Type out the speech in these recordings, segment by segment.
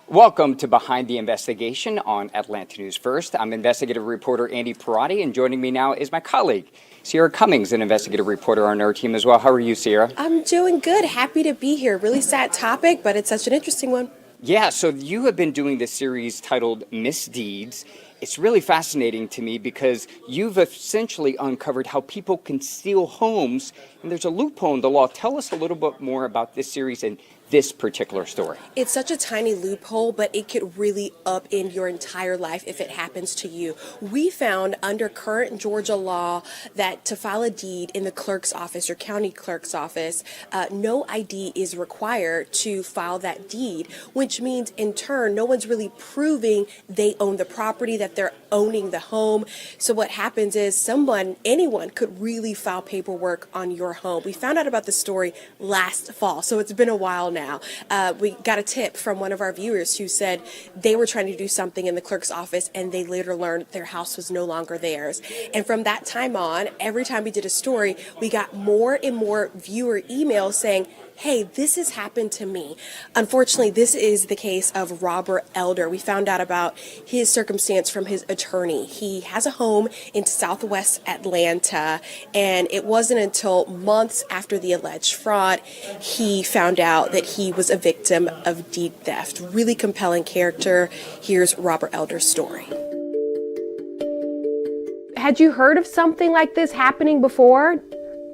Welcome to Behind the Investigation on Atlanta News First. I'm investigative reporter Andy Perotti, and joining me now is my colleague, Ciara Cummings, an investigative reporter on our team as well. How are you, Ciara? I'm doing good. Happy to be here. Really sad topic, but it's such an interesting one. Yeah, so you have been doing this series titled Misdeeds. It's really fascinating to me because you've essentially uncovered how people can steal homes, and there's a loophole in the law. Tell us a little bit more about this series and this particular story. It's such a tiny loophole, but it could really upend your entire life if it happens to you. We found under current Georgia law that to file a deed in the clerk's office or county clerk's office, no ID is required to file that deed, which means in turn, no one's really proving they own the property, that they're owning the home. So what happens is anyone could really file paperwork on your home. We found out about the story last fall, so it's been a while now. We got a tip from one of our viewers who said they were trying to do something in the clerk's office and they later learned their house was no longer theirs. And from that time on, every time we did a story, we got more and more viewer emails saying, hey, this has happened to me. Unfortunately, this is the case of Robert Elder. We found out about his circumstance from his attorney. He has a home in Southwest Atlanta, and it wasn't until months after the alleged fraud he found out that he was a victim of deed theft. Really compelling character. Here's Robert Elder's story. Had you heard of something like this happening before?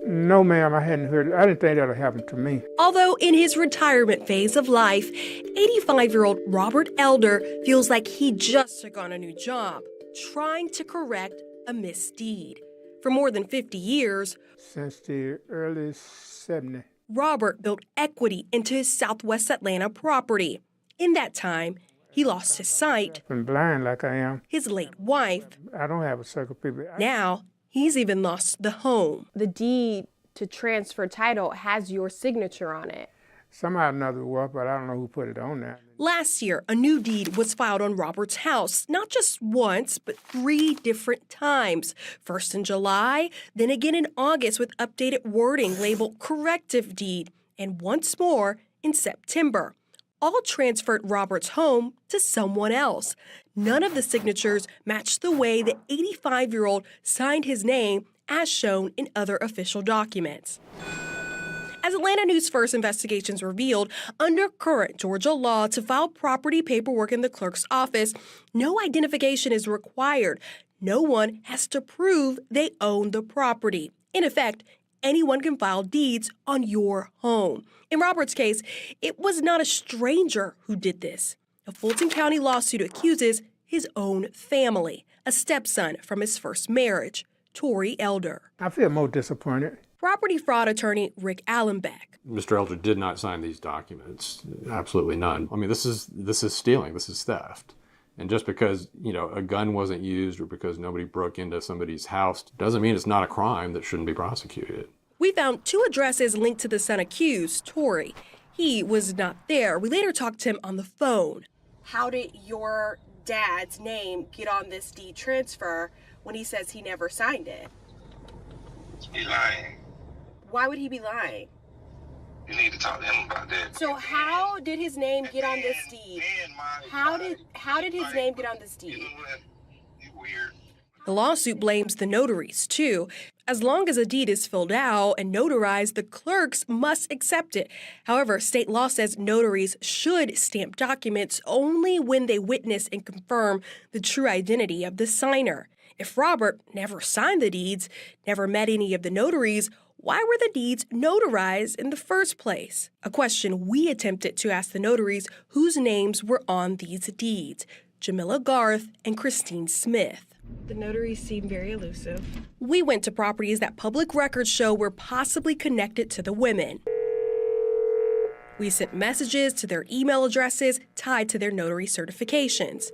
No, ma'am, I hadn't heard it. I didn't think that would happen to me. Although in his retirement phase of life, 85-year-old Robert Elder feels like he just took on a new job, trying to correct a misdeed. For more than 50 years, Since the early 70s. Robert built equity into his Southwest Atlanta property. In that time, he lost his sight, I'm blind like I am. his late wife. I don't have a circle people. Now, he's even lost the home. The deed to transfer title has your signature on it. Somehow or another it worked, but I don't know who put it on there. Last year, a new deed was filed on Robert's house, not just once, but 3 different times. First in July, then again in August with updated wording labeled corrective deed, and once more in September. All transferred Robert's home to someone else. None of the signatures matched the way the 85-year-old signed his name as shown in other official documents. As Atlanta News First investigations revealed, under current Georgia law, to file property paperwork in the clerk's office, no identification is required. No one has to prove they own the property. In effect, anyone can file deeds on your home. In Robert's case, it was not a stranger who did this. A Fulton County lawsuit accuses his own family, a stepson from his first marriage, Tory Elder. I feel more disappointed. Property fraud attorney Rick Allenbeck. Mr. Elder did not sign these documents. Absolutely none. I mean, this is stealing. This is theft. And just because, a gun wasn't used or because nobody broke into somebody's house doesn't mean it's not a crime that shouldn't be prosecuted. We found 2 addresses linked to the son accused, Tory. He was not there. We later talked to him on the phone. How did your dad's name get on this deed transfer when he says he never signed it? He's lying. Why would he be lying? You need to talk to him about that. So how did his name get on this deed? How did his name get on this deed? You know what? You weird. The lawsuit blames the notaries, too. As long as a deed is filled out and notarized, the clerks must accept it. However, state law says notaries should stamp documents only when they witness and confirm the true identity of the signer. If Robert never signed the deeds, never met any of the notaries, why were the deeds notarized in the first place? A question we attempted to ask the notaries whose names were on these deeds, Jamila Garth and Christine Smith. The notaries seem very elusive. We went to properties that public records show were possibly connected to the women. We sent messages to their email addresses tied to their notary certifications.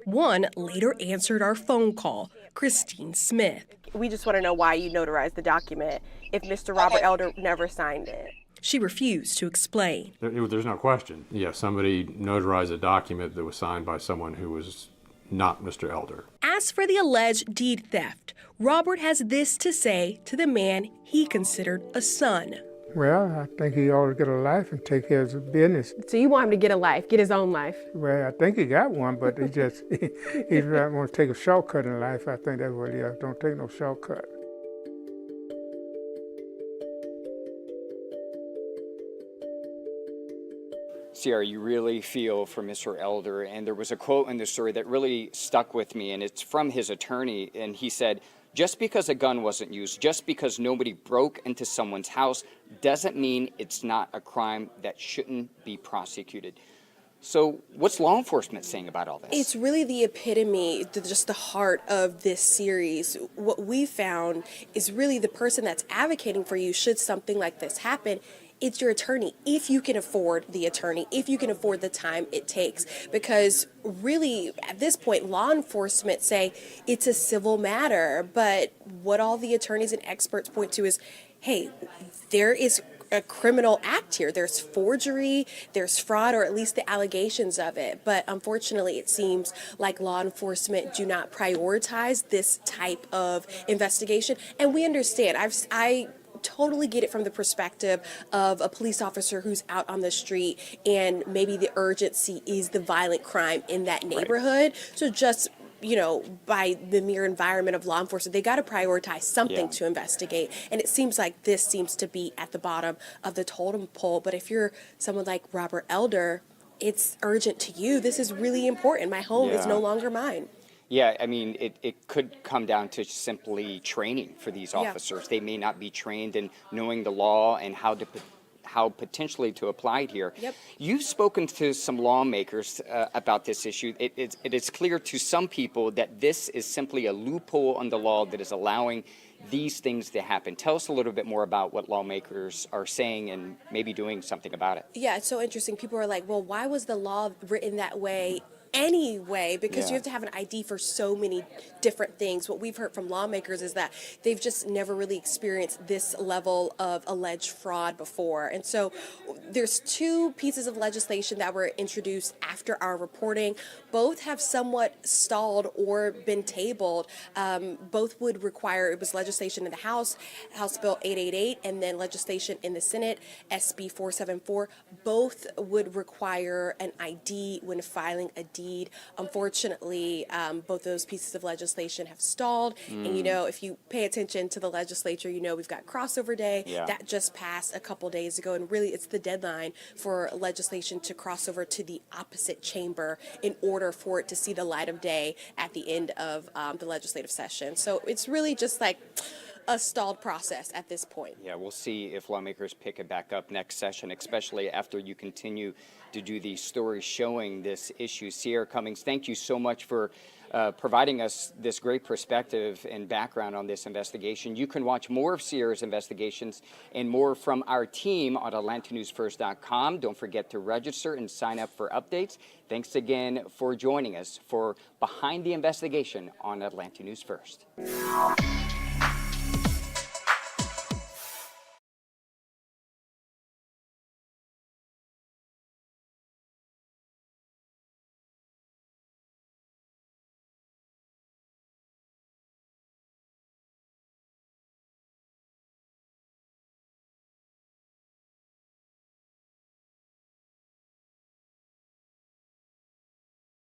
One later answered our phone call, Christine Smith. We just want to know why you notarized the document if Mr. Robert Elder never signed it. She refused to explain. There's no question. Yeah, somebody notarized a document that was signed by someone who was not Mr. Elder. As for the alleged deed theft, Robert has this to say to the man he considered a son. Well, I think he ought to get a life and take care of his business. So you want him to get a life, get his own life. Well, I think he got one, but he just, he's not going to take a shortcut in life. I think that's what he is. Don't take no shortcut. Ciara, you really feel for Mr. Elder, and there was a quote in the story that really stuck with me, and it's from his attorney, and he said, just because a gun wasn't used, just because nobody broke into someone's house, doesn't mean it's not a crime that shouldn't be prosecuted. So what's law enforcement saying about all this? It's really the epitome, just the heart of this series. What we found is really the person that's advocating for you should something like this happen. It's your attorney, if you can afford the attorney, if you can afford the time it takes. Because really, at this point, law enforcement say it's a civil matter. But what all the attorneys and experts point to is, hey, there is a criminal act here. There's forgery, there's fraud, or at least the allegations of it. But unfortunately, it seems like law enforcement do not prioritize this type of investigation. And we understand. I totally get it from the perspective of a police officer who's out on the street and maybe the urgency is the violent crime in that neighborhood. Right. So just, by the mere environment of law enforcement, they got to prioritize something to investigate. And it seems like this seems to be at the bottom of the totem pole. But if you're someone like Robert Elder, it's urgent to you. This is really important. My home is no longer mine. Yeah, I mean, it could come down to simply training for these officers. They may not be trained in knowing the law and how potentially to apply it here. Yep. You've spoken to some lawmakers about this issue. It is clear to some people that this is simply a loophole in the law that is allowing these things to happen. Tell us a little bit more about what lawmakers are saying and maybe doing something about it. Yeah, it's so interesting. People are like, well, why was the law written that way anyway? Because you have to have an ID for so many different things. What we've heard from lawmakers is that they've just never really experienced this level of alleged fraud before. And so there's two pieces of legislation that were introduced after our reporting. Both have somewhat stalled or been tabled. Both would require, it was legislation in the House Bill 888, and then legislation in the Senate, SB 474. Both would require an ID when filing a deed. Unfortunately, both those pieces of legislation have stalled. And if you pay attention to the legislature, we've got crossover day that just passed a couple days ago, and really it's the deadline for legislation to cross over to the opposite chamber in order for it to see the light of day at the end of the legislative session. So it's really just like a stalled process at this point. Yeah, we'll see if lawmakers pick it back up next session, especially after you continue to do these stories showing this issue. Ciara Cummings, thank you so much for providing us this great perspective and background on this investigation. You can watch more of Ciara's investigations and more from our team on AtlantaNewsFirst.com. Don't forget to register and sign up for updates. Thanks again for joining us for Behind the Investigation on Atlanta News First.